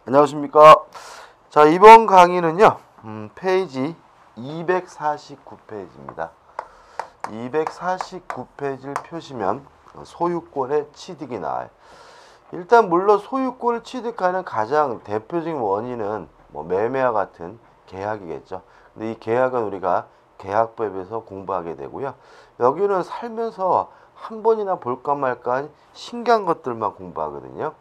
안녕하십니까. 자, 이번 강의는요, 페이지 249페이지입니다. 249페이지를 펴시면 소유권의 취득이 나와요. 일단 물론 소유권을 취득하는 가장 대표적인 원인은 매매와 같은 계약이겠죠. 근데 이 계약은 우리가 계약법에서 공부하게 되고요. 여기는 살면서 한 번이나 볼까 말까 한 신기한 것들만 공부하거든요.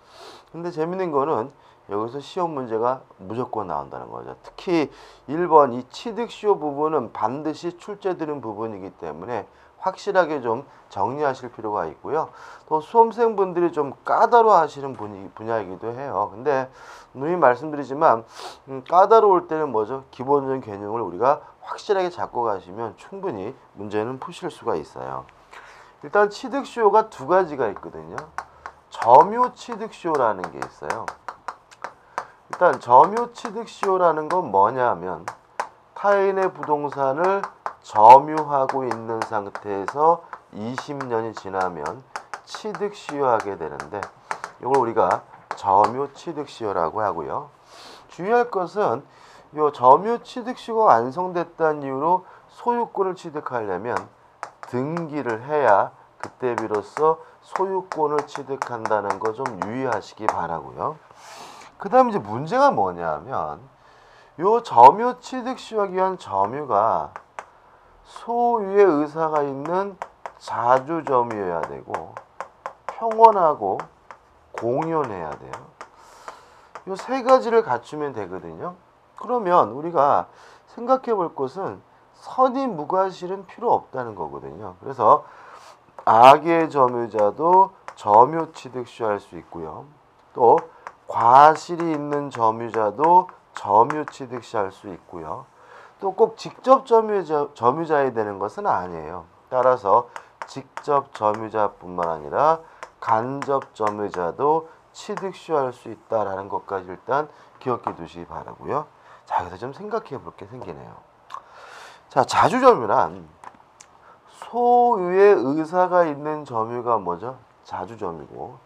근데 재밌는 거는 여기서 시험 문제가 무조건 나온다는 거죠. 특히 1번 이 취득시효 부분은 반드시 출제되는 부분이기 때문에 확실하게 좀 정리하실 필요가 있고요. 또 수험생분들이 좀 까다로워하시는 분야이기도 해요. 근데 누이 말씀드리지만 까다로울 때는 뭐죠? 기본적인 개념을 우리가 확실하게 잡고 가시면 충분히 문제는 푸실 수가 있어요. 일단 취득시효가 두 가지가 있거든요. 점유취득시효라는 게 있어요. 일단 점유취득시효라는 건 뭐냐면 타인의 부동산을 점유하고 있는 상태에서 20년이 지나면 취득시효하게 되는데 이걸 우리가 점유취득시효라고 하고요. 주의할 것은 이 점유취득시효가 완성됐다는 이유로 소유권을 취득하려면 등기를 해야 그때 비로소 소유권을 취득한다는 거 좀 유의하시기 바라고요. 그 다음에 이제 문제가 뭐냐면 요 점유 취득시효하기 위한 점유가 소유의 의사가 있는 자주점유여야 되고 평온하고 공연해야 돼요. 요 세 가지를 갖추면 되거든요. 그러면 우리가 생각해 볼 것은 선의무과실은 필요 없다는 거거든요. 그래서 악의 점유자도 점유 취득시효 할 수 있고요. 또 과실이 있는 점유자도 점유 취득시 할 수 있고요. 또 꼭 직접 점유자야 되는 것은 아니에요. 따라서 직접 점유자뿐만 아니라 간접 점유자도 취득시 할 수 있다라는 것까지 일단 기억해 두시기 바라고요. 자, 여기서 좀 생각해 볼 게 생기네요. 자, 자주점유란 소유의 의사가 있는 점유가 뭐죠? 자주점유고,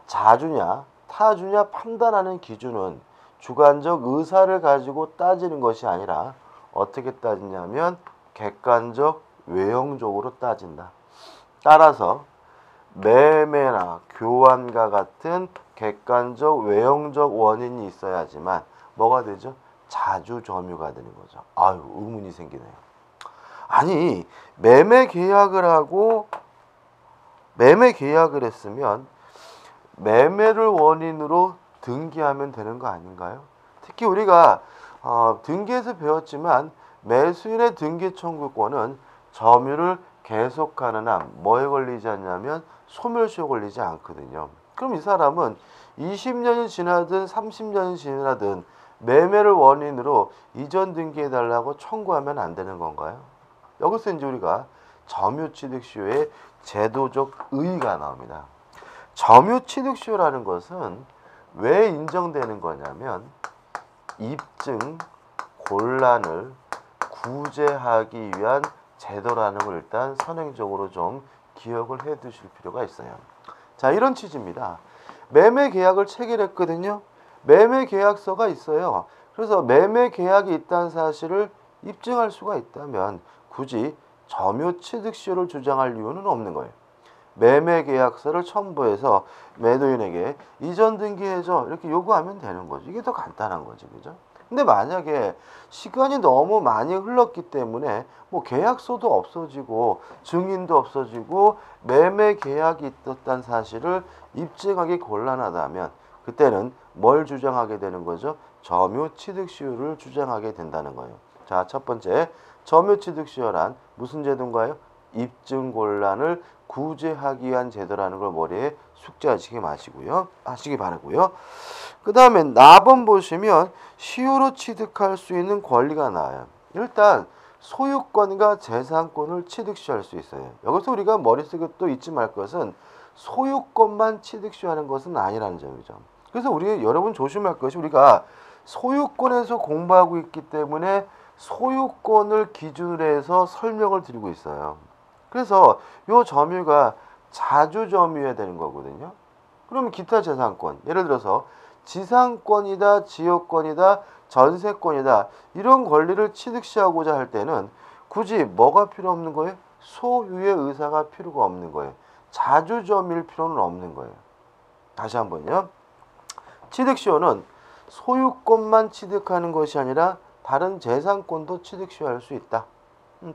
자주냐 타주냐 판단하는 기준은 주관적 의사를 가지고 따지는 것이 아니라 어떻게 따지냐면 객관적 외형적으로 따진다. 따라서 매매나 교환과 같은 객관적 외형적 원인이 있어야지만 뭐가 되죠? 자주점유가 되는 거죠. 아유, 의문이 생기네요. 아니, 매매 계약을 했으면 매매를 원인으로 등기하면 되는 거 아닌가요? 특히 우리가 등기에서 배웠지만 매수인의 등기 청구권은 점유를 계속하는 한 뭐에 걸리지 않냐면 소멸시효 걸리지 않거든요. 그럼 이 사람은 20년이 지나든 30년이 지나든 매매를 원인으로 이전 등기해달라고 청구하면 안 되는 건가요? 여기서 이제 우리가 점유취득시효의 제도적 의의가 나옵니다. 점유취득시효라는 것은 왜 인정되는 거냐면 입증 곤란을 구제하기 위한 제도라는 걸 일단 선행적으로 좀 기억을 해 두실 필요가 있어요. 자, 이런 취지입니다. 매매 계약을 체결했거든요. 매매 계약서가 있어요. 그래서 매매 계약이 있다는 사실을 입증할 수가 있다면 굳이 점유취득시효를 주장할 이유는 없는 거예요. 매매 계약서를 첨부해서 매도인에게 이전 등기해줘 이렇게 요구하면 되는 거죠. 이게 더 간단한 거지, 그죠? 근데 만약에 시간이 너무 많이 흘렀기 때문에 계약서도 없어지고 증인도 없어지고 매매 계약이 있었다는 사실을 입증하기 곤란하다면 그때는 뭘 주장하게 되는 거죠? 점유취득시효를 주장하게 된다는 거예요. 자, 첫 번째, 점유취득시효란 무슨 제도인가요? 입증 곤란을 구제하기 위한 제도라는 걸 머리에 숙지하시기 바라고요. 그 다음에 나번 보시면 시효로 취득할 수 있는 권리가 나와요. 일단 소유권과 재산권을 취득시할 수 있어요. 여기서 우리가 머릿속에 또 잊지 말 것은 소유권만 취득시하는 것은 아니라는 점이죠. 그래서 여러분 조심할 것이 우리가 소유권에서 공부하고 있기 때문에 소유권을 기준으로 해서 설명을 드리고 있어요. 그래서 요 점유가 자주점유해야 되는 거거든요. 그러면 기타 재산권, 예를 들어서 지상권이다, 지역권이다, 전세권이다 이런 권리를 취득시하고자 할 때는 굳이 뭐가 필요 없는 거예요? 소유의 의사가 필요가 없는 거예요. 자주점일 필요는 없는 거예요. 다시 한번요. 취득시효는 소유권만 취득하는 것이 아니라 다른 재산권도 취득시효할 수 있다.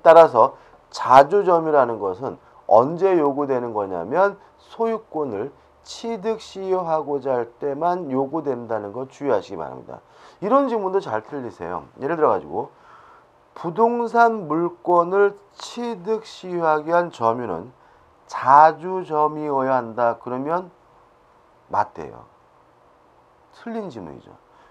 따라서 자주점이라는 것은 언제 요구되는 거냐면 소유권을 취득시효하고자 할 때만 요구된다는 거 주의하시기 바랍니다. 이런 질문도 잘 틀리세요. 예를 들어 가지고 부동산 물권을 취득시효하기 위한 점유는 자주점이어야 한다. 그러면 맞대요. 틀린 질문이죠.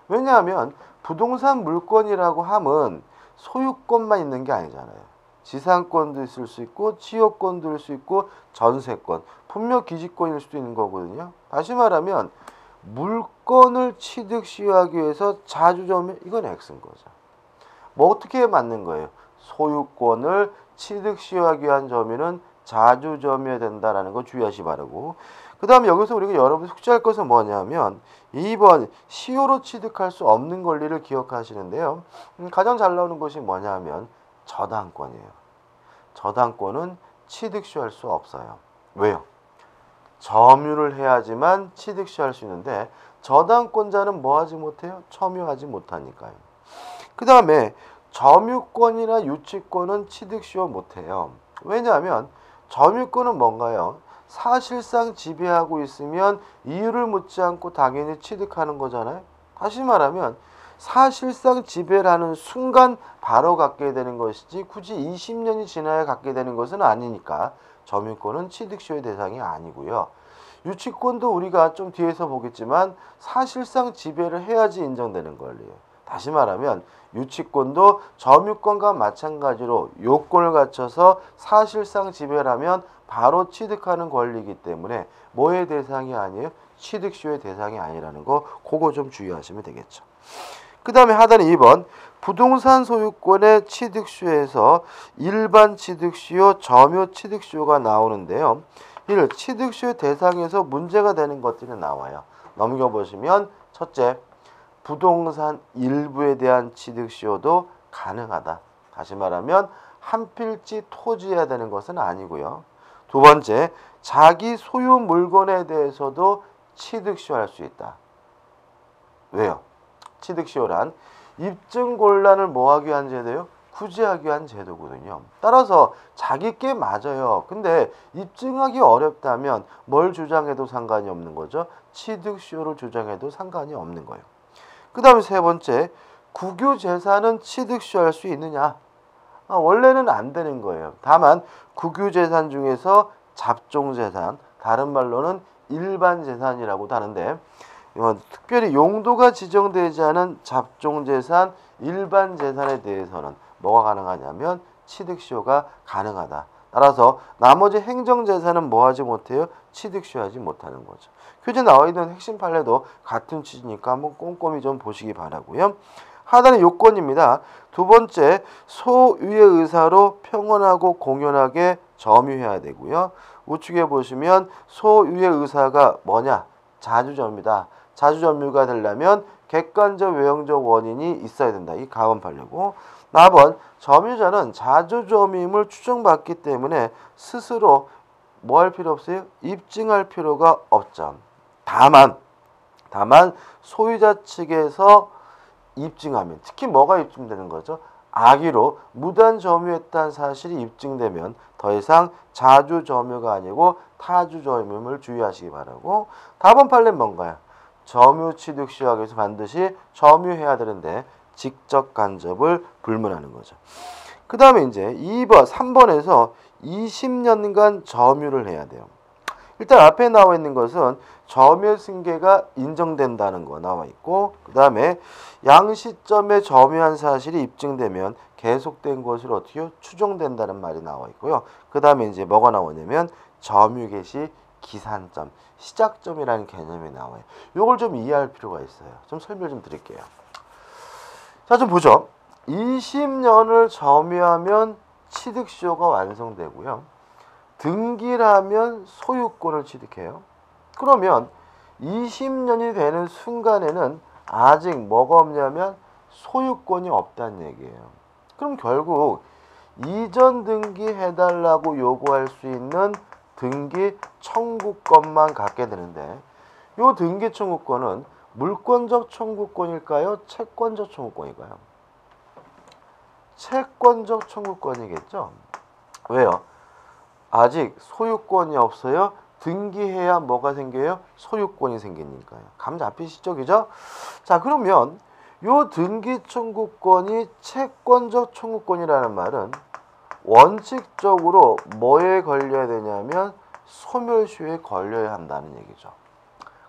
왜냐하면 부동산 물권이라고 함은 소유권만 있는 게 아니잖아요. 지상권도 있을 수 있고 지역권도 있을 수 있고 전세권, 분명 기지권일 수도 있는 거거든요. 다시 말하면 물건을 취득시효하기 위해서 자주점유 이건 X인 거죠. 뭐 어떻게 맞는 거예요? 소유권을 취득시효하기 위한 점유는 자주점유해야 된다라는 거 주의하시 바라고. 그 다음에 여기서 우리가 여러분 숙지할 것은 뭐냐면 2번 시효로 취득할 수 없는 권리를 기억하시는데요. 가장 잘 나오는 것이 뭐냐면 저당권이에요. 저당권은 취득시효할 수 없어요. 왜요? 점유를 해야지만 취득시효할 수 있는데 저당권자는 뭐 하지 못해요? 점유하지 못하니까요. 그 다음에 점유권이나 유치권은 취득시효 못해요. 왜냐하면 점유권은 뭔가요? 사실상 지배하고 있으면 이유를 묻지 않고 당연히 취득하는 거잖아요. 다시 말하면 사실상 지배를 하는 순간 바로 갖게 되는 것이지 굳이 20년이 지나야 갖게 되는 것은 아니니까 점유권은 취득시효의 대상이 아니고요. 유치권도 우리가 좀 뒤에서 보겠지만 사실상 지배를 해야지 인정되는 권리예요. 다시 말하면 유치권도 점유권과 마찬가지로 요건을 갖춰서 사실상 지배를 하면 바로 취득하는 권리이기 때문에 뭐의 대상이 아니에요? 취득시효의 대상이 아니라는 거 그거 좀 주의하시면 되겠죠. 그 다음에 하단에 2번 부동산 소유권의 취득시효에서 일반 취득시효, 점유 취득시효가 나오는데요. 이를 취득시효 대상에서 문제가 되는 것들이 나와요. 넘겨보시면 첫째, 부동산 일부에 대한 취득시효도 가능하다. 다시 말하면 한 필지 토지해야 되는 것은 아니고요. 두 번째, 자기 소유 물건에 대해서도 취득시효할 수 있다. 왜요? 취득시효란 입증곤란을 뭐하기 위한 제도예요? 구제하기 위한 제도거든요. 따라서 자기 게 맞아요. 근데 입증하기 어렵다면 뭘 주장해도 상관이 없는 거죠. 취득시효를 주장해도 상관이 없는 거예요. 그 다음에 세 번째, 국유재산은 취득시효할 수 있느냐? 원래는 안 되는 거예요. 다만 국유재산 중에서 잡종재산, 다른 말로는 일반재산이라고도 하는데 특별히 용도가 지정되지 않은 잡종재산, 일반재산에 대해서는 뭐가 가능하냐면 취득시효가 가능하다. 따라서 나머지 행정재산은 뭐하지 못해요? 취득시효하지 못하는 거죠. 교재 나와 있는 핵심 판례도 같은 취지니까 한번 꼼꼼히 좀 보시기 바라고요. 하단의 요건입니다. 두 번째, 소유의 의사로 평온하고 공연하게 점유해야 되고요. 우측에 보시면 소유의 의사가 뭐냐? 자주점유다. 자주점유가 되려면 객관적 외형적 원인이 있어야 된다. 이 가원 판례고. 4번, 점유자는 자주점유임을 추정받기 때문에 스스로 뭐 할 필요 없어요? 입증할 필요가 없죠. 다만 소유자 측에서 입증하면, 특히 뭐가 입증되는 거죠? 악의로 무단 점유했다는 사실이 입증되면 더 이상 자주점유가 아니고 타주점유임을 주의하시기 바라고. 다음 판례는 뭔가요? 점유 취득시효하기 위해서 반드시 점유해야 되는데 직접 간접을 불문하는 거죠. 그 다음에 이제 2번, 3번에서 20년간 점유를 해야 돼요. 일단 앞에 나와 있는 것은 점유 승계가 인정된다는 거 나와 있고, 그 다음에 양시점에 점유한 사실이 입증되면 계속된 것으로 어떻게 추정된다는 말이 나와 있고요. 그 다음에 이제 뭐가 나오냐면 점유 개시 기산점, 시작점이라는 개념이 나와요. 이걸 좀 이해할 필요가 있어요. 좀 설명 좀 드릴게요. 자, 좀 보죠. 20년을 점유하면 취득시효가 완성되고요. 등기를 하면 소유권을 취득해요. 그러면 20년이 되는 순간에는 아직 뭐가 없냐면 소유권이 없다는 얘기예요. 그럼 결국 이전 등기해달라고 요구할 수 있는 등기 청구권만 갖게 되는데, 이 등기 청구권은 물권적 청구권일까요? 채권적 청구권일까요? 채권적 청구권이겠죠. 왜요? 아직 소유권이 없어요. 등기해야 뭐가 생겨요? 소유권이 생기니까요. 감 잡히시죠? 그죠? 자, 그러면 요 등기 청구권이 채권적 청구권이라는 말은 원칙적으로 뭐에 걸려야 되냐면 소멸시효에 걸려야 한다는 얘기죠.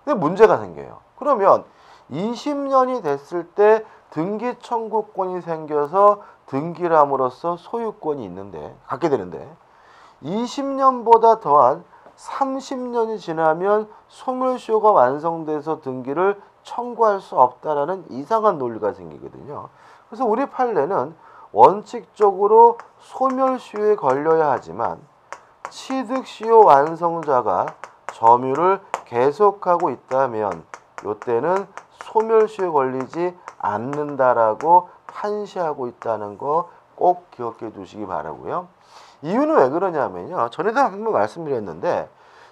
근데 문제가 생겨요. 그러면 20년이 됐을 때 등기 청구권이 생겨서 등기를 함으로써 소유권이 있는데, 갖게 되는데, 20년보다 더한 30년이 지나면 소멸시효가 완성돼서 등기를 청구할 수 없다라는 이상한 논리가 생기거든요. 그래서 우리 판례는 원칙적으로 소멸시효에 걸려야 하지만 취득시효 완성자가 점유를 계속하고 있다면 이때는 소멸시효에 걸리지 않는다라고 판시하고 있다는 거 꼭 기억해 두시기 바라고요. 이유는 왜 그러냐면요. 전에도 한번 말씀드렸는데,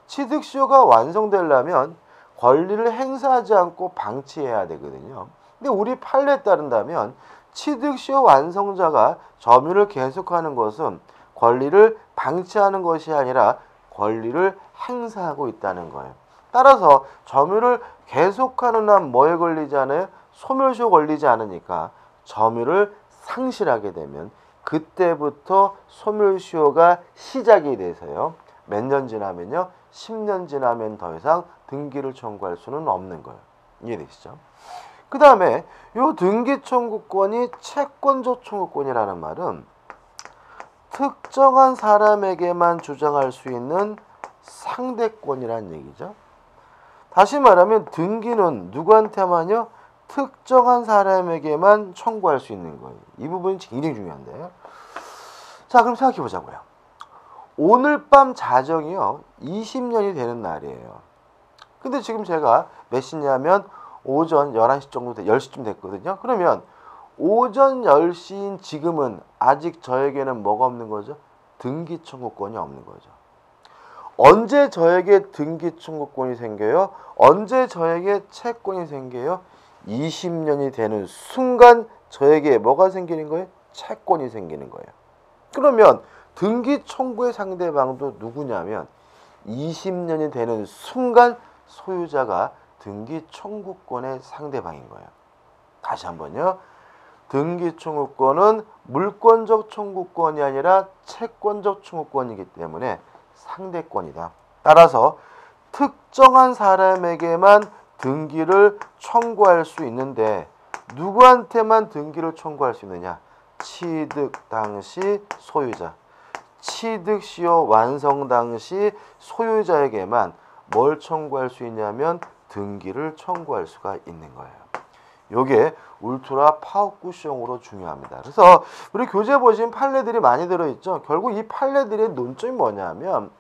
취득시효가 완성되려면 권리를 행사하지 않고 방치해야 되거든요. 근데 우리 판례에 따른다면 취득시효 완성자가 점유를 계속하는 것은 권리를 방치하는 것이 아니라 권리를 행사하고 있다는 거예요. 따라서 점유를 계속하는 한 뭐에 걸리지 않아요? 소멸시효 걸리지 않으니까 점유를 상실하게 되면 그때부터 소멸시효가 시작이 돼서요. 몇 년 지나면요? 10년 지나면 더 이상 등기를 청구할 수는 없는 거예요. 이해되시죠? 그 다음에 요 등기 청구권이 채권적 청구권이라는 말은 특정한 사람에게만 주장할 수 있는 상대권이라는 얘기죠. 다시 말하면 등기는 누구한테만요? 특정한 사람에게만 청구할 수 있는 거예요. 이 부분이 굉장히 중요한데요. 자, 그럼 생각해 보자고요. 오늘 밤 자정이요, 20년이 되는 날이에요. 근데 지금 제가 몇 시냐면 오전 11시 정도 10시쯤 됐거든요. 그러면 오전 10시인 지금은 아직 저에게는 뭐가 없는 거죠? 등기 청구권이 없는 거죠. 언제 저에게 등기 청구권이 생겨요? 언제 저에게 채권이 생겨요? 20년이 되는 순간 저에게 뭐가 생기는 거예요? 채권이 생기는 거예요. 그러면 등기 청구의 상대방도 누구냐면 20년이 되는 순간 소유자가 등기 청구권의 상대방인 거예요. 다시 한번요. 등기 청구권은 물권적 청구권이 아니라 채권적 청구권이기 때문에 상대권이다. 따라서 특정한 사람에게만 등기를 청구할 수 있는데 누구한테만 등기를 청구할 수 있느냐? 취득 당시 소유자, 취득시효 완성 당시 소유자에게만 뭘 청구할 수 있냐면 등기를 청구할 수가 있는 거예요. 요게 울트라 파워쿠션으로 중요합니다. 그래서 우리 교재 보신 판례들이 많이 들어있죠. 결국 이 판례들의 논점이 뭐냐면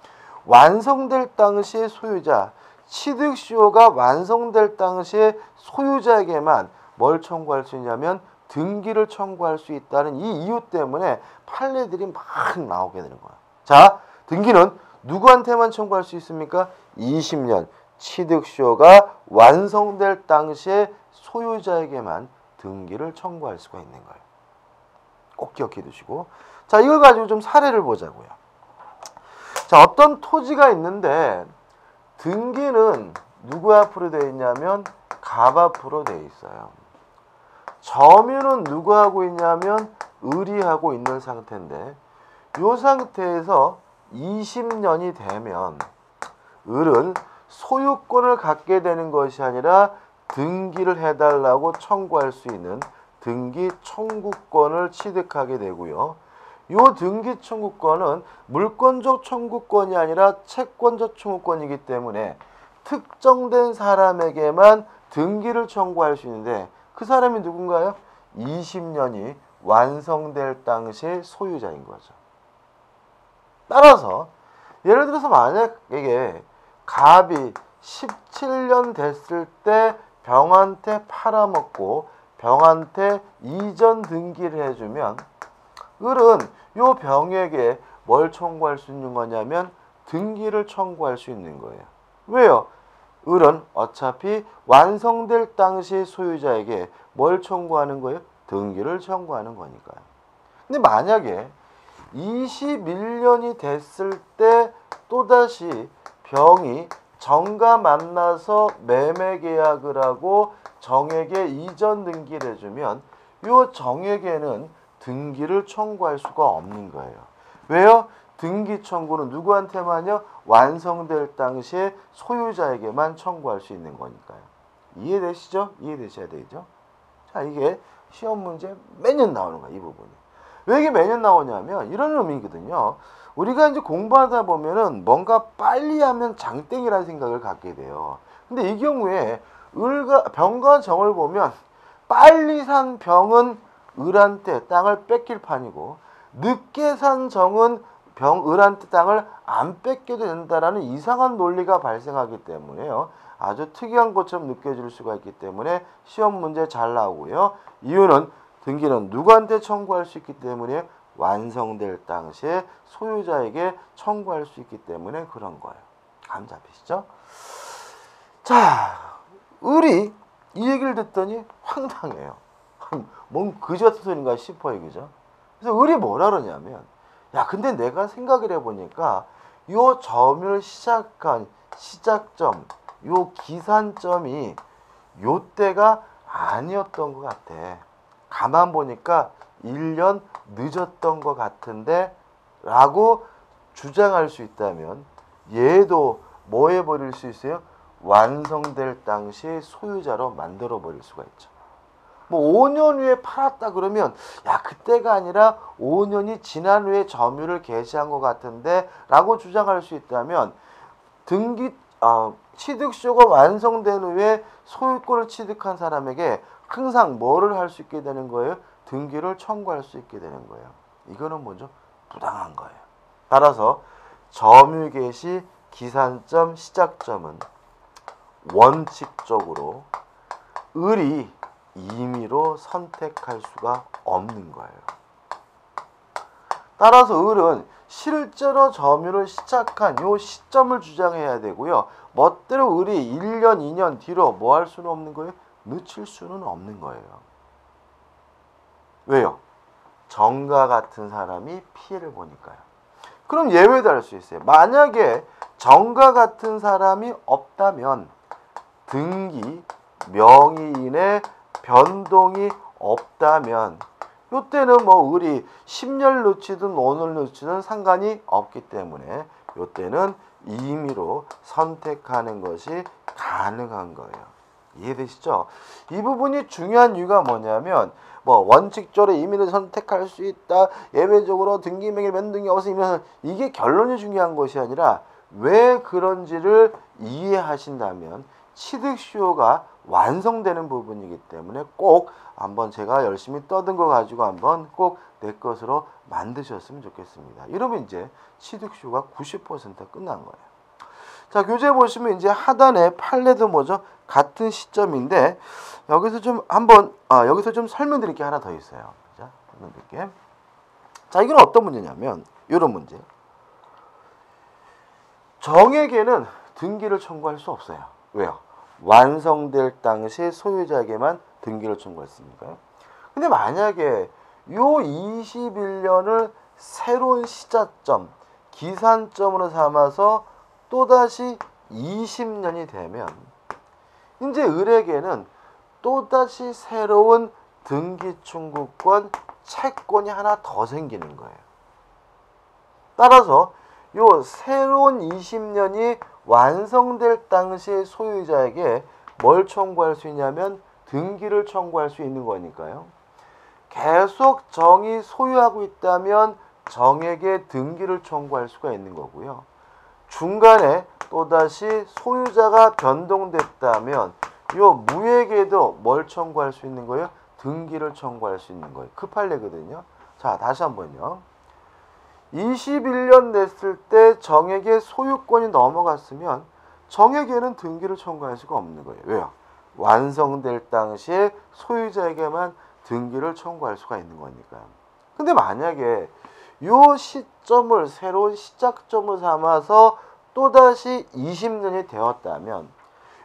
완성될 당시의 소유자, 취득시효가 완성될 당시에 소유자에게만 뭘 청구할 수 있냐면 등기를 청구할 수 있다는 이 이유 때문에 판례들이 막 나오게 되는 거야. 자, 등기는 누구한테만 청구할 수 있습니까? 20년 취득시효가 완성될 당시에 소유자에게만 등기를 청구할 수가 있는 거예요. 꼭 기억해 두시고. 자, 이걸 가지고 좀 사례를 보자고요. 자, 어떤 토지가 있는데 등기는 누구 앞으로 되어 있냐면 갑 앞으로 되어 있어요. 점유는 누구 하고 있냐면 을이 하고 있는 상태인데 이 상태에서 20년이 되면 을은 소유권을 갖게 되는 것이 아니라 등기를 해달라고 청구할 수 있는 등기 청구권을 취득하게 되고요. 이 등기 청구권은 물권적 청구권이 아니라 채권적 청구권이기 때문에 특정된 사람에게만 등기를 청구할 수 있는데 그 사람이 누군가요? 20년이 완성될 당시의 소유자인 거죠. 따라서 예를 들어서 만약에 갑이 17년 됐을 때 병한테 팔아먹고 병한테 이전 등기를 해주면 을은 요 병에게 뭘 청구할 수 있는 거냐면 등기를 청구할 수 있는 거예요. 왜요? 을은 어차피 완성될 당시 소유자에게 뭘 청구하는 거예요? 등기를 청구하는 거니까요. 근데 만약에 21년이 됐을 때 또다시 병이 정과 만나서 매매 계약을 하고 정에게 이전 등기를 해주면 이 정에게는 등기를 청구할 수가 없는 거예요. 왜요? 등기 청구는 누구한테만요? 완성될 당시에 소유자에게만 청구할 수 있는 거니까요. 이해되시죠? 이해되셔야 되죠? 자, 이게 시험 문제 매년 나오는 거야, 이 부분이. 왜 이게 매년 나오냐면 이런 의미거든요. 우리가 이제 공부하다 보면은 뭔가 빨리 하면 장땡이라는 생각을 갖게 돼요. 근데 이 경우에 병과 정을 보면 빨리 산 병은 을한테 땅을 뺏길 판이고 늦게 산 정은 을한테 땅을 안 뺏겨도 된다라는 이상한 논리가 발생하기 때문에요. 아주 특이한 것처럼 느껴질 수가 있기 때문에 시험 문제 잘 나오고요. 이유는 등기는 누구한테 청구할 수 있기 때문에 완성될 당시에 소유자에게 청구할 수 있기 때문에 그런 거예요. 감 잡히시죠? 자, 을이 이 얘기를 듣더니 황당해요. 뭔 그지 같은 소린가 싶어요. 그죠? 그래서 을이 뭐라 그러냐면 야, 근데 내가 생각을 해보니까 요 점을 시작한 시작점, 요 기산점이 요 때가 아니었던 것 같아. 가만 보니까 1년 늦었던 것 같은데 라고 주장할 수 있다면 얘도 뭐 해버릴 수 있어요? 완성될 당시 소유자로 만들어 버릴 수가 있죠. 뭐 5년 후에 팔았다 그러면 야, 그때가 아니라 5년이 지난 후에 점유를 개시한 것 같은데 라고 주장할 수 있다면 취득쇼가 완성된 후에 소유권을 취득한 사람에게 항상 뭐를 할 수 있게 되는 거예요? 등기를 청구할 수 있게 되는 거예요. 이거는 먼저 부당한 거예요. 따라서 점유 개시 기산점 시작점은 원칙적으로 을이 임의로 선택할 수가 없는 거예요. 따라서 을은 실제로 점유를 시작한 요 시점을 주장해야 되고요. 멋대로 을이 1년, 2년 뒤로 뭐 할 수는 없는 거예요? 늦출 수는 없는 거예요. 왜요? 정과 같은 사람이 피해를 보니까요. 그럼 예외도 할 수 있어요. 만약에 정과 같은 사람이 없다면 등기, 명의인의 변동이 없다면 요때는 뭐 을이 10년 늦추든 5년 늦추든 상관이 없기 때문에 요때는 임의로 선택하는 것이 가능한 거예요. 이해되시죠? 이 부분이 중요한 이유가 뭐냐면 뭐 원칙적으로 임의로 선택할 수 있다. 예외적으로 등기명의 변동이 없으면 이게 결론이 중요한 것이 아니라 왜 그런지를 이해하신다면 취득수요가 완성되는 부분이기 때문에 꼭 한번 제가 열심히 떠든 거 가지고 한번 꼭 내 것으로 만드셨으면 좋겠습니다. 이러면 이제 취득수요가 90% 끝난 거예요. 자, 교재 보시면 이제 하단에 판례도 뭐죠? 같은 시점인데 여기서 좀 한번 여기서 좀 설명드릴 게 하나 더 있어요. 자, 설명드릴게. 자, 이건 어떤 문제냐면 이런 문제. 정에게는 등기를 청구할 수 없어요. 왜요? 완성될 당시 소유자에게만 등기를 청구했으니까요. 근데 만약에 요 21년을 새로운 시작점, 기산점으로 삼아서 또다시 20년이 되면 이제 을에게는 또다시 새로운 등기 청구권, 채권이 하나 더 생기는 거예요. 따라서 요 새로운 20년이 완성될 당시의 소유자에게 뭘 청구할 수 있냐면 등기를 청구할 수 있는 거니까요. 계속 정이 소유하고 있다면 정에게 등기를 청구할 수가 있는 거고요. 중간에 또다시 소유자가 변동됐다면 요 무에게도 뭘 청구할 수 있는 거예요? 등기를 청구할 수 있는 거예요. 그 판례거든요. 자, 다시 한번요. 21년 됐을 때 정에게 소유권이 넘어갔으면 정에게는 등기를 청구할 수가 없는 거예요. 왜요? 완성될 당시에 소유자에게만 등기를 청구할 수가 있는 거니까요. 근데 만약에 요 시점을 새로운 시작점을 삼아서 또다시 20년이 되었다면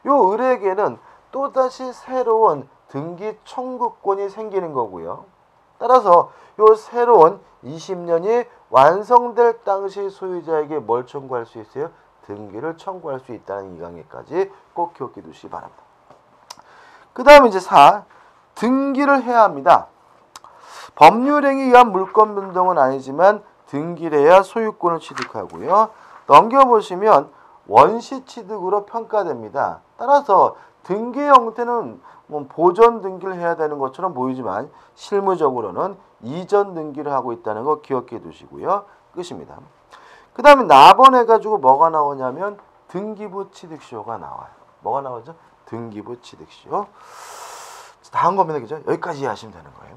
요 을에게는 또다시 새로운 등기 청구권이 생기는 거고요. 따라서 요 새로운 20년이 완성될 당시 소유자에게 뭘 청구할 수 있어요? 등기를 청구할 수 있다는 이 관계까지 꼭 기억해 두시기 바랍니다. 그 다음에 이제 4. 등기를 해야 합니다. 법률행위에 의한 물권 변동은 아니지만 등기를 해야 소유권을 취득하고요. 넘겨보시면 원시 취득으로 평가됩니다. 따라서 등기 형태는 뭐 보전 등기를 해야 되는 것처럼 보이지만 실무적으로는 이전 등기를 하고 있다는 거 기억해 두시고요. 끝입니다. 그 다음에 낙원해가지고 뭐가 나오냐면 등기부 취득시효가 나와요. 뭐가 나오죠? 등기부 취득시효. 다음 겁니다. 그죠? 여기까지 이해하시면 되는 거예요.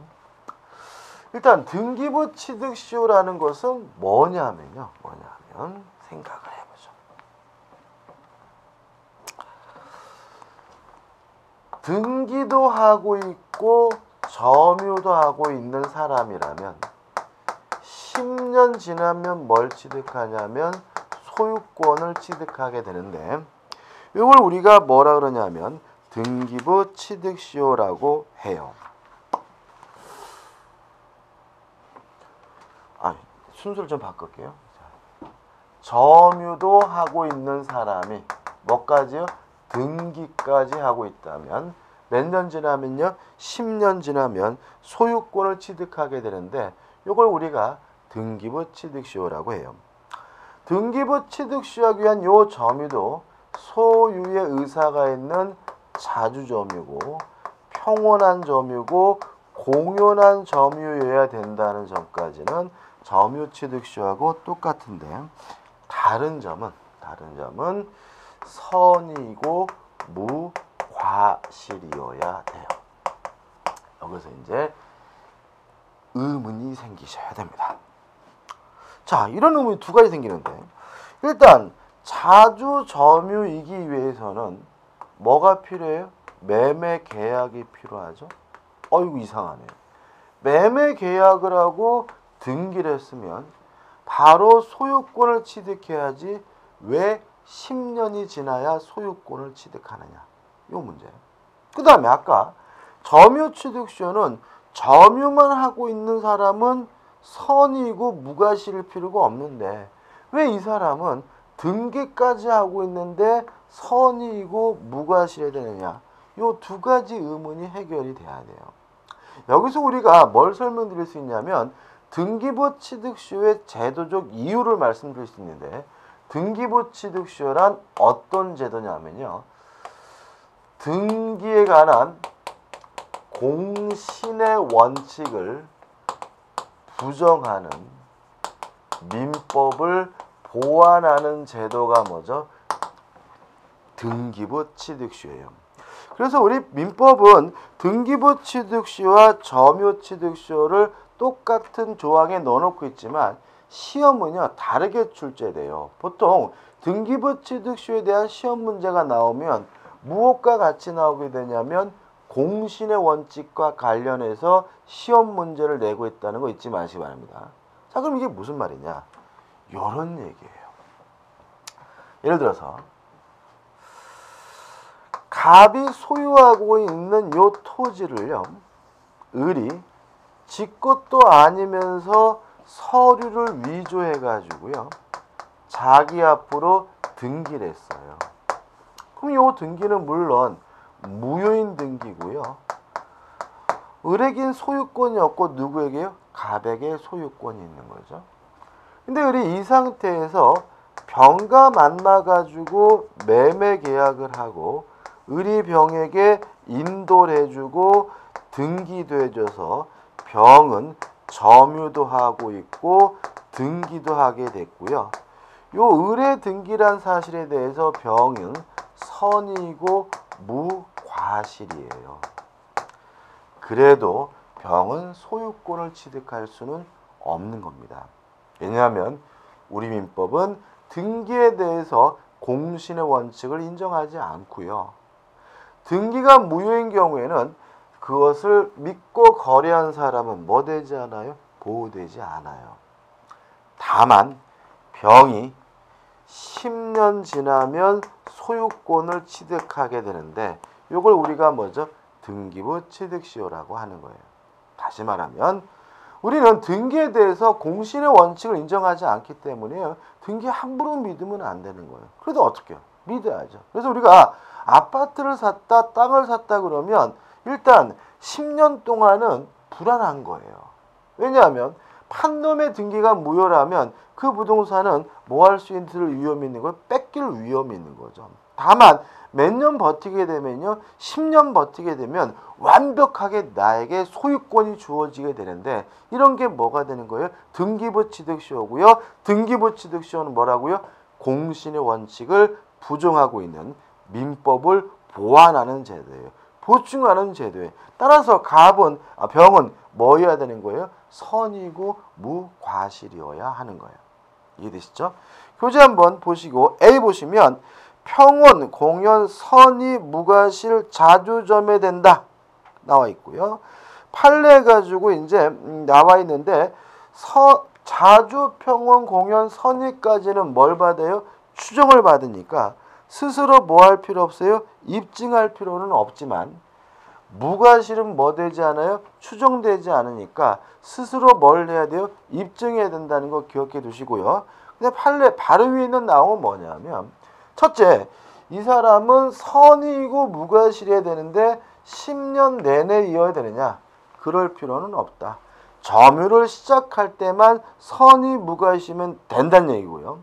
일단 등기부 취득시효라는 것은 뭐냐면요. 생각을 해보죠. 등기도 하고 있고 점유도 하고 있는 사람이라면 10년 지나면 뭘 취득하냐면 소유권을 취득하게 되는데 이걸 우리가 뭐라 그러냐면 등기부 취득시효라고 해요. 순서를 좀 바꿀게요. 점유도 하고 있는 사람이 뭐까지요? 등기까지 하고 있다면 몇 년 지나면요? 10년 지나면 소유권을 취득하게 되는데 이걸 우리가 등기부 취득시효라고 해요. 등기부 취득시효하기 위한 요 점유도 소유의 의사가 있는 자주점유고 평온한 점유고 공연한 점유여야 된다는 점까지는 점유 취득시효하고 똑같은데 다른 점은 선이고 무과실이어야 돼요. 여기서 이제 의문이 생기셔야 됩니다. 자, 이런 의문이 두 가지 생기는데 일단 자주점유이기 위해서는 뭐가 필요해요? 매매 계약이 필요하죠. 어이구 이상하네요. 매매 계약을 하고 등기를 했으면 바로 소유권을 취득해야지 왜 10년이 지나야 소유권을 취득하느냐. 이 문제예요. 그 다음에 아까 점유 취득시효는 점유만 하고 있는 사람은 선이고 무과실일 필요가 없는데 왜 이 사람은 등기까지 하고 있는데 선이고 무과실해야 되느냐. 이 두 가지 의문이 해결이 돼야 돼요. 여기서 우리가 뭘 설명드릴 수 있냐면 등기부 취득시효의 제도적 이유를 말씀드릴 수 있는데 등기부 취득시효란 어떤 제도냐면요. 등기에 관한 공신의 원칙을 부정하는 민법을 보완하는 제도가 뭐죠? 등기부 취득시효예요. 그래서 우리 민법은 등기부 취득시효와 점유 취득시효를 똑같은 조항에 넣어놓고 있지만 시험은요 다르게 출제돼요. 보통 등기부 취득시효에 대한 시험 문제가 나오면 무엇과 같이 나오게 되냐면 공신의 원칙과 관련해서 시험 문제를 내고 있다는 거 잊지 마시기 바랍니다. 자, 그럼 이게 무슨 말이냐? 이런 얘기예요. 예를 들어서 갑이 소유하고 있는 요 토지를요, 을이 지 것도 아니면서 서류를 위조해가지고요, 자기 앞으로 등기를 했어요. 그럼 요 등기는 물론 무효인 등기고요. 을에겐 소유권이 없고 누구에게요? 갑에게 소유권이 있는 거죠. 근데 을이 이 상태에서 병과 만나가지고 매매 계약을 하고 을이 병에게 인도를 해주고 등기도 해줘서 병은 점유도 하고 있고 등기도 하게 됐고요. 요 을의 등기란 사실에 대해서 병은 선이고 무과실이에요. 그래도 병은 소유권을 취득할 수는 없는 겁니다. 왜냐하면 우리 민법은 등기에 대해서 공신의 원칙을 인정하지 않고요. 등기가 무효인 경우에는 그것을 믿고 거래한 사람은 뭐 되지 않아요? 보호되지 않아요. 다만 병이 10년 지나면 소유권을 취득하게 되는데 이걸 우리가 뭐죠? 등기부 취득시효라고 하는 거예요. 다시 말하면 우리는 등기에 대해서 공신의 원칙을 인정하지 않기 때문에 등기 함부로 믿으면 안 되는 거예요. 그래도 어떻게 해요? 믿어야죠. 그래서 우리가 아파트를 샀다, 땅을 샀다 그러면 일단 10년 동안은 불안한 거예요. 왜냐하면 판놈의 등기가 무효라면 그 부동산은 뭐 할 수 있는 위험이 있는 거예요? 뺏길 위험이 있는 거죠. 다만 몇 년 버티게 되면요, 10년 버티게 되면 완벽하게 나에게 소유권이 주어지게 되는데 이런 게 뭐가 되는 거예요? 등기부 취득시효고요. 등기부 취득시효는 뭐라고요? 공신의 원칙을 부정하고 있는 민법을 보완하는 제도예요. 보충하는 제도예요. 따라서 병은 뭐여야 되는 거예요? 선이고 무과실이어야 하는 거예요. 이해되시죠? 교재 한번 보시고 A 보시면 평원, 공연, 선의, 무과실, 자주점에 된다 나와 있고요. 판례 가지고 이제 나와 있는데 자주, 평원, 공연, 선의까지는 뭘 받아요? 추정을 받으니까 스스로 뭐 할 필요 없어요? 입증할 필요는 없지만 무과실은 뭐 되지 않아요? 추정되지 않으니까 스스로 뭘 해야 돼요? 입증해야 된다는 거 기억해 두시고요. 근데 판례 바로 위에 있는 내용은 뭐냐면 첫째, 이 사람은 선의이고 무과실해야 되는데 10년 내내 이어야 되느냐? 그럴 필요는 없다. 점유를 시작할 때만 선의 무과시면 된다는 얘기고요.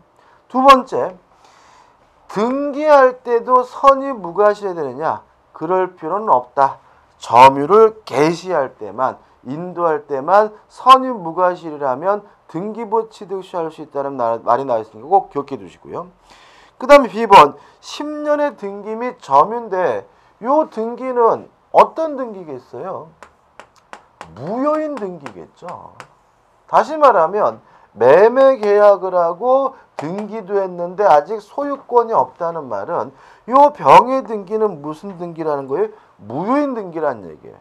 두 번째, 등기할 때도 선의 무과시해야 되느냐? 그럴 필요는 없다. 점유를 개시할 때만, 인도할 때만 선의 무과실이라면 등기부 취득시할 수 있다는 말이 나와 있으니까 꼭 기억해 두시고요. 그 다음에 B번 10년의 등기 및 점유인데 요 등기는 어떤 등기겠어요? 무효인 등기겠죠. 다시 말하면 매매 계약을 하고 등기도 했는데 아직 소유권이 없다는 말은 요 병의 등기는 무슨 등기라는 거예요? 무효인 등기라는 얘기예요.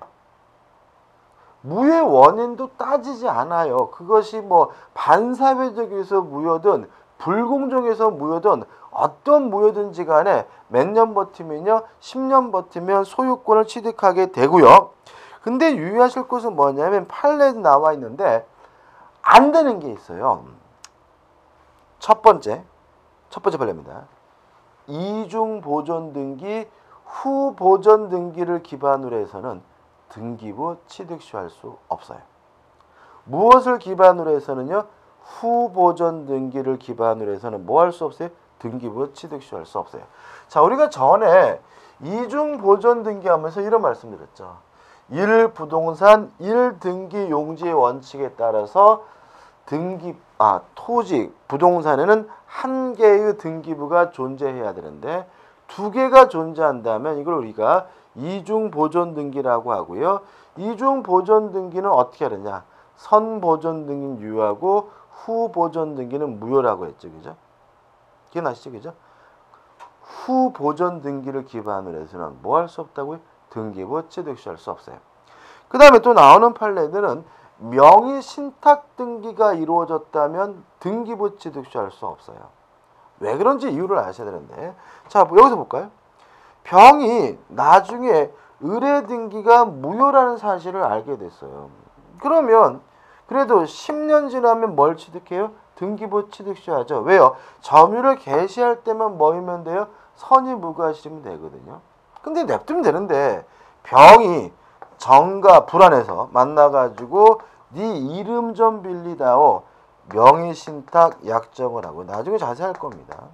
무효의 원인도 따지지 않아요. 그것이 뭐 반사회적에서 무효든 불공정에서 무효든 어떤 무효든지 간에 몇 년 버티면요, 10년 버티면 소유권을 취득하게 되고요. 근데 유의하실 것은 뭐냐면 판례에 나와 있는데 안 되는 게 있어요. 첫 번째 판례입니다. 이중 보존 등기, 후 보존 등기를 기반으로 해서는 등기부 취득시할 수 없어요. 무엇을 기반으로 해서는요? 후 보존 등기를 기반으로 해서는 뭐 할 수 없어요? 등기부 취득시할 수 없어요. 자, 우리가 전에 이중 보존 등기하면서 이런 말씀드렸죠. 1부동산 1등기 용지의 원칙에 따라서 토지, 부동산에는 한 개의 등기부가 존재해야 되는데 두 개가 존재한다면 이걸 우리가 이중 보존 등기라고 하고요. 이중 보존 등기는 어떻게 하느냐? 선 보존 등기는 유효하고 후 보존 등기는 무효라고 했죠. 그죠? 기억나시죠? 그죠? 후 보존 등기를 기반으로 해서는 뭐 할 수 없다고요? 등기부 취득시할 수 없어요. 그 다음에 또 나오는 판례들은 명의 신탁 등기가 이루어졌다면 등기부 취득시할 수 없어요. 왜 그런지 이유를 아셔야 되는데, 자, 여기서 볼까요? 병이 나중에 의뢰 등기가 무효라는 사실을 알게 됐어요. 그러면 그래도 10년 지나면 뭘 취득해요? 등기부 취득시하죠. 왜요? 점유를 개시할 때만 뭐이면 돼요? 선의 무과실이면 되거든요. 근데 냅두면 되는데 병이 정가 불안해서 만나가지고 네 이름 좀 빌리다오 명의신탁 약정을 하고 나중에 자세히 할 겁니다.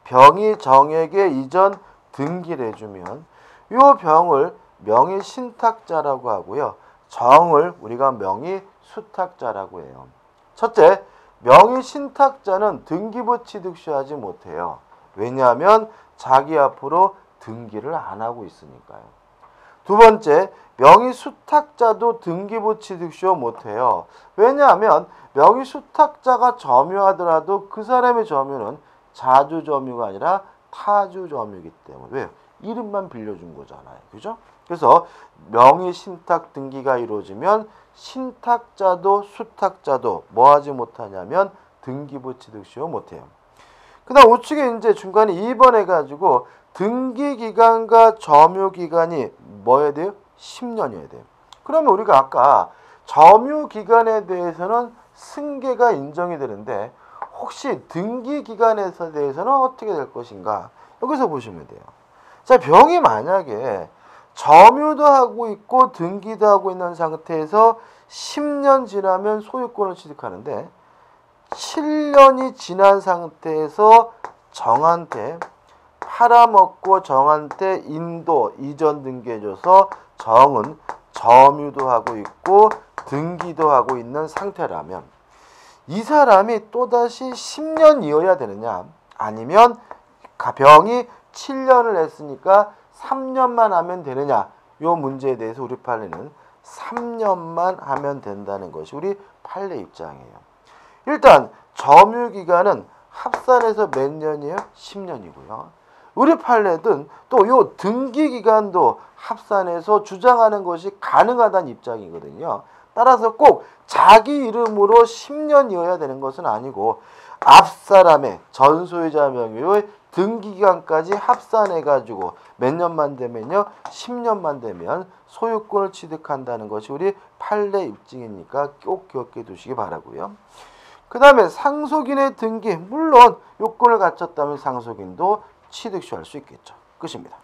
병이 정에게 이전 등기를 해주면 요 병을 명의신탁자라고 하고요. 정을 우리가 명의수탁자라고 해요. 첫째, 명의신탁자는 등기부 취득시하지 못해요. 왜냐하면 자기 앞으로 등기를 안 하고 있으니까요. 두 번째, 명의수탁자도 등기부 취득시효 못해요. 왜냐하면 명의수탁자가 점유하더라도 그 사람의 점유는 자주점유가 아니라 타주점유이기 때문에 왜요? 이름만 빌려준 거잖아요. 그죠? 그래서 명의신탁 등기가 이루어지면 신탁자도 수탁자도 뭐 하지 못하냐면 등기부 취득시효 못해요. 그 다음 우측에 이제 중간에 2번 해가지고 등기기간과 점유기간이 뭐 해야 돼요? 10년이어야 돼요. 그러면 우리가 아까 점유기간에 대해서는 승계가 인정이 되는데 혹시 등기기간에 대해서는 어떻게 될 것인가? 여기서 보시면 돼요. 자, 병이 만약에 점유도 하고 있고 등기도 하고 있는 상태에서 10년 지나면 소유권을 취득하는데 7년이 지난 상태에서 정한테 팔아먹고 정한테 인도 이전 등기해줘서 정은 점유도 하고 있고 등기도 하고 있는 상태라면 이 사람이 또다시 10년이어야 되느냐 아니면 병이 7년을 했으니까 3년만 하면 되느냐 요 문제에 대해서 우리 판례는 3년만 하면 된다는 것이 우리 판례 입장이에요. 일단 점유기간은 합산해서 몇 년이에요? 10년이고요. 우리 판례든 또 요 등기기간도 합산해서 주장하는 것이 가능하다는 입장이거든요. 따라서 꼭 자기 이름으로 10년이어야 되는 것은 아니고 앞사람의 전소유자 명의의 등기기간까지 합산해가지고 몇 년만 되면요? 10년만 되면 소유권을 취득한다는 것이 우리 판례 입증이니까 꼭 기억해 두시기 바라고요. 그 다음에 상속인의 등기, 물론 요건을 갖췄다면 상속인도 취득시효할 수 있겠죠. 끝입니다.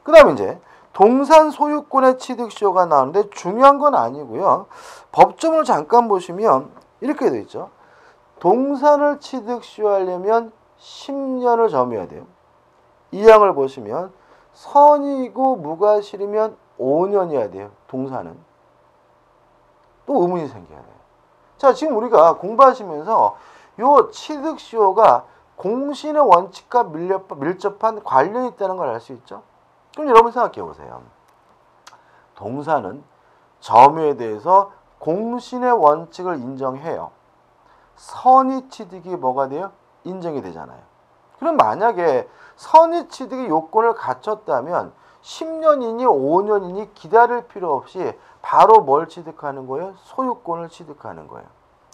그 다음에 이제 동산 소유권의 취득시효가 나오는데 중요한 건 아니고요. 법조문을 잠깐 보시면 이렇게 되어 있죠. 동산을 취득시효하려면 10년을 점유해야 돼요. 이 항을 보시면 선이고 무과실이면 5년이어야 돼요. 동산은. 또 의문이 생겨야 돼요. 자, 지금 우리가 공부하시면서 요 취득시효가 공신의 원칙과 밀접한 관련이 있다는 걸 알 수 있죠? 그럼 여러분 생각해 보세요. 동산은 점유에 대해서 공신의 원칙을 인정해요. 선의취득이 뭐가 돼요? 인정이 되잖아요. 그럼 만약에 선의취득의 요건을 갖췄다면 10년이니 5년이니 기다릴 필요 없이 바로 뭘 취득하는 거예요? 소유권을 취득하는 거예요.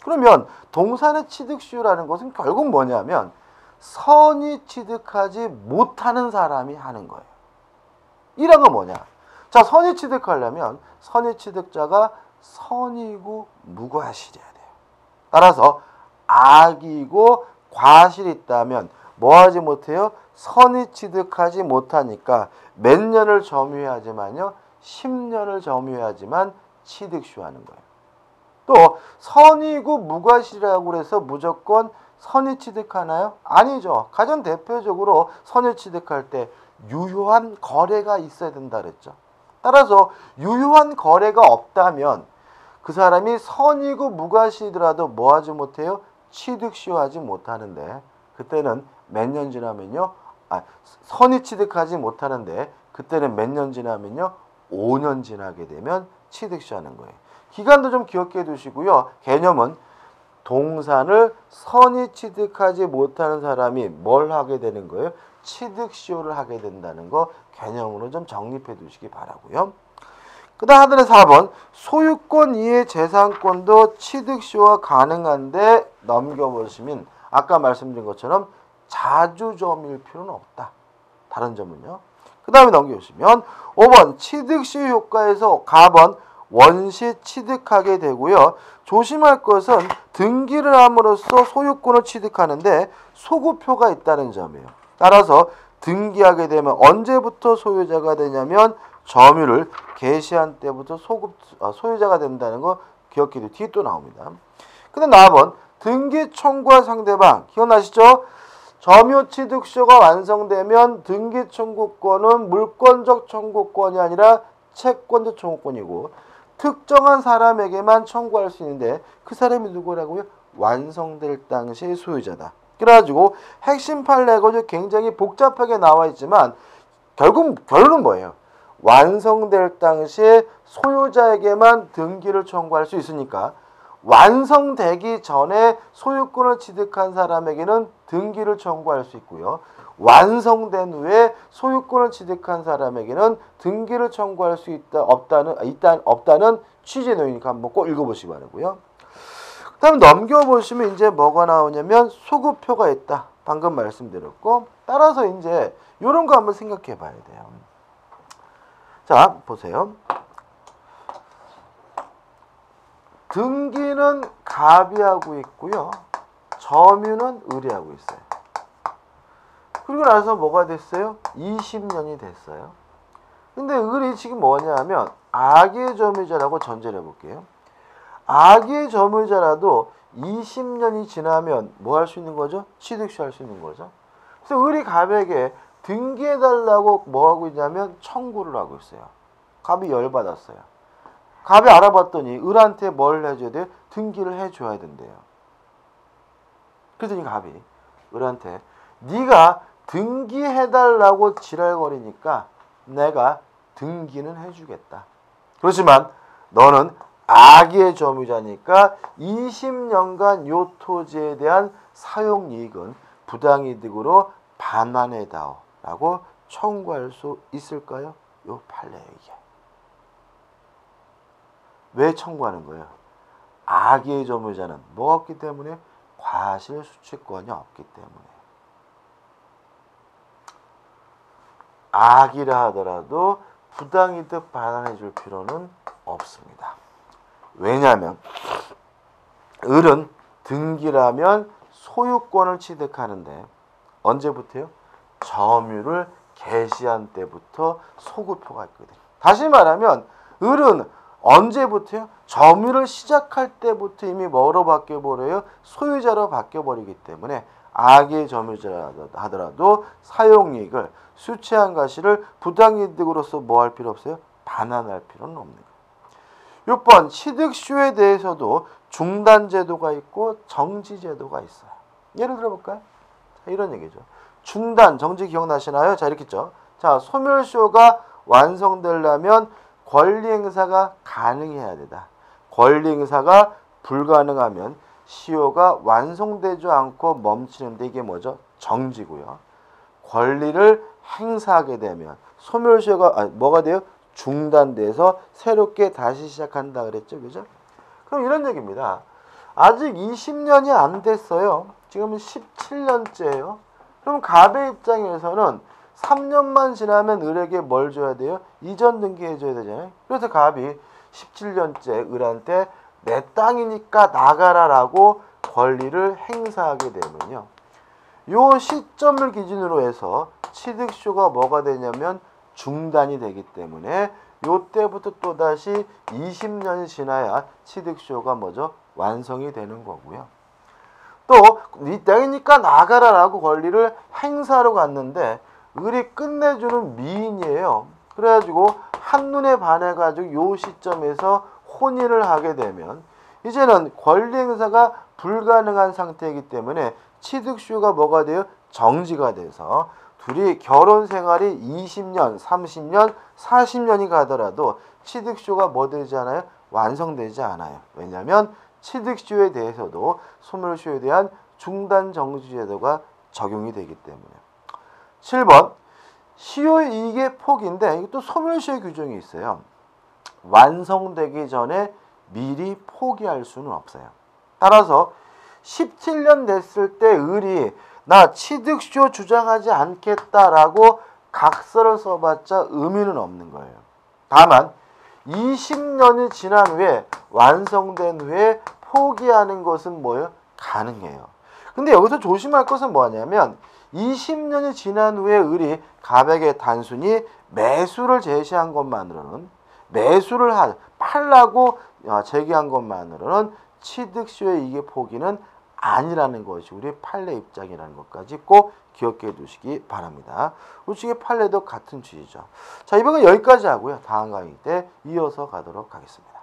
그러면 동산의 취득시효라는 것은 결국 뭐냐면 선의 취득하지 못하는 사람이 하는 거예요. 이란 건 뭐냐? 자, 선의 취득하려면 선의 취득자가 선이고 무과실이어야 돼요. 따라서 악이고 과실이 있다면 뭐 하지 못해요? 선의 취득하지 못하니까 몇 년을 점유해야지만요? 10년을 점유해야지만 취득시효하는 거예요. 또 선이고 무과실이라고 해서 무조건 선의 취득하나요? 아니죠. 가장 대표적으로 선의 취득할 때 유효한 거래가 있어야 된다 그랬죠. 따라서 유효한 거래가 없다면 그 사람이 선이고 무과실이더라도 뭐 하지 못해요? 취득시효하지 못하는데 그때는 몇 년 지나면요? 선의 취득하지 못하는데 그때는 몇 년 지나면요? 5년 지나게 되면 취득시효하는 거예요. 기간도 좀 기억해 두시고요. 개념은 동산을 선의 취득하지 못하는 사람이 뭘 하게 되는 거예요? 취득시효를 하게 된다는 거 개념으로 좀 정립해 두시기 바라고요. 그 다음 하단의 4번 소유권 이외의 재산권도 취득시효가 가능한데 넘겨보시면 아까 말씀드린 것처럼 자주점유일 필요는 없다. 다른 점은요. 그 다음에 넘겨보시면 5번 취득시효 효과에서 가번 원시 취득하게 되고요. 조심할 것은 등기를 함으로써 소유권을 취득하는데 소급표가 있다는 점이에요. 따라서 등기하게 되면 언제부터 소유자가 되냐면 점유를 개시한 때부터 소유자가 된다는 거 기억해 두세요. 뒤에 또 나옵니다. 그 다음 4번 등기 청구한 상대방 기억나시죠? 점유 취득시효가 완성되면 등기 청구권은 물권적 청구권이 아니라 채권적 청구권이고 특정한 사람에게만 청구할 수 있는데 그 사람이 누구라고요? 완성될 당시의 소유자다. 그래가지고 핵심 판례가 굉장히 복잡하게 나와 있지만 결론은 뭐예요? 완성될 당시에 소유자에게만 등기를 청구할 수 있으니까 완성되기 전에 소유권을 취득한 사람에게는 등기를 청구할 수 있고요. 완성된 후에 소유권을 취득한 사람에게는 등기를 청구할 수 없다는 취지의 내용이니까 한번 꼭 읽어보시기 바라고요. 그다음 넘겨보시면 이제 뭐가 나오냐면 소급표가 있다. 방금 말씀드렸고 따라서 이제 이런 거 한번 생각해 봐야 돼요. 자, 보세요. 등기는 갑이 하고 있고요. 점유는 을이 하고 있어요. 그리고 나서 뭐가 됐어요? 20년이 됐어요. 근데 을이 지금 뭐냐 하면 악의 점유자라고 전제를 해볼게요. 악의 점유자라도 20년이 지나면 뭐 할 수 있는 거죠? 취득시 할 수 있는 거죠. 그래서 을이 갑에게 등기해달라고 뭐 하고 있냐면 청구를 하고 있어요. 갑이 열받았어요. 갑이 알아봤더니 을한테 뭘 해줘야 돼요? 등기를 해줘야 된대요. 그랬더니 갑이 을한테 네가 등기해달라고 지랄거리니까 내가 등기는 해주겠다. 그렇지만 너는 악의 점유자니까 20년간 요 토지에 대한 사용이익은 부당이득으로 반환해다오 라고 청구할 수 있을까요? 요 판례에게. 왜 청구하는 거예요? 악의 점유자는 뭐가 없기 때문에? 과실수취권이 없기 때문에. 악이라 하더라도 부당이득 반환해 줄 필요는 없습니다. 왜냐하면 을은 등기라면 소유권을 취득하는데 언제부터요? 점유를 개시한 때부터 소급표가 있거든요. 다시 말하면 을은 언제부터요? 점유를 시작할 때부터 이미 뭐로 바뀌어버려요? 소유자로 바뀌어버리기 때문에 악의 점유자라 하더라도 사용이익을 수취한 과실을 부당이득으로서 뭐 할 필요 없어요? 반환할 필요는 없는 거예요. 6번 취득시효에 대해서도 중단제도가 있고 정지제도가 있어요. 예를 들어볼까요? 자, 이런 얘기죠. 중단, 정지 기억나시나요? 자, 이렇게 있죠. 자, 소멸시효가 완성되려면 권리행사가 가능해야 되다. 권리행사가 불가능하면 시효가 완성되지 않고 멈추는데 이게 뭐죠? 정지고요. 권리를 행사하게 되면 소멸시효가 뭐가 돼요? 중단돼서 새롭게 다시 시작한다 그랬죠. 그죠? 그럼 이런 얘기입니다. 아직 20년이 안 됐어요. 지금은 17년째예요. 그럼 갑의 입장에서는 3년만 지나면 을에게 뭘 줘야 돼요? 이전 등기해 줘야 되잖아요. 그래서 갑이 17년째 을한테 내 땅이니까 나가라라고 권리를 행사하게 되면요. 요 시점을 기준으로 해서 취득시효가 뭐가 되냐면 중단이 되기 때문에 요때부터 또다시 20년이 지나야 취득시효가 뭐죠? 완성이 되는 거고요. 또 네 땅이니까 나가라라고 권리를 행사하러 갔는데 을이 끝내주는 미인이에요. 그래가지고 한눈에 반해가지고 요 시점에서 혼인을 하게 되면 이제는 권리 행사가 불가능한 상태이기 때문에 취득시효가 뭐가 돼요? 정지가 돼서 둘이 결혼 생활이 20년, 30년, 40년이 가더라도 취득시효가 뭐 되지 않아요? 완성되지 않아요. 왜냐하면 취득시효에 대해서도 소멸시효에 대한 중단 정지 제도가 적용이 되기 때문에. 7번 시효이익의 폭인데 이것도 소멸시효 규정이 있어요. 완성되기 전에 미리 포기할 수는 없어요. 따라서 17년 됐을 때 을이 나 취득시효 주장하지 않겠다라고 각서를 써봤자 의미는 없는 거예요. 다만 20년이 지난 후에 완성된 후에 포기하는 것은 뭐예요? 가능해요. 근데 여기서 조심할 것은 뭐냐면 20년이 지난 후에 을이 갑에게 단순히 매수를 제시한 것만으로는 팔라고 제기한 것만으로는 취득시효의 이익의 포기는 아니라는 것이 우리 판례 입장이라는 것까지 꼭 기억해 두시기 바랍니다. 우측의 판례도 같은 취지죠. 자, 이번은 여기까지 하고요. 다음 강의 때 이어서 가도록 하겠습니다.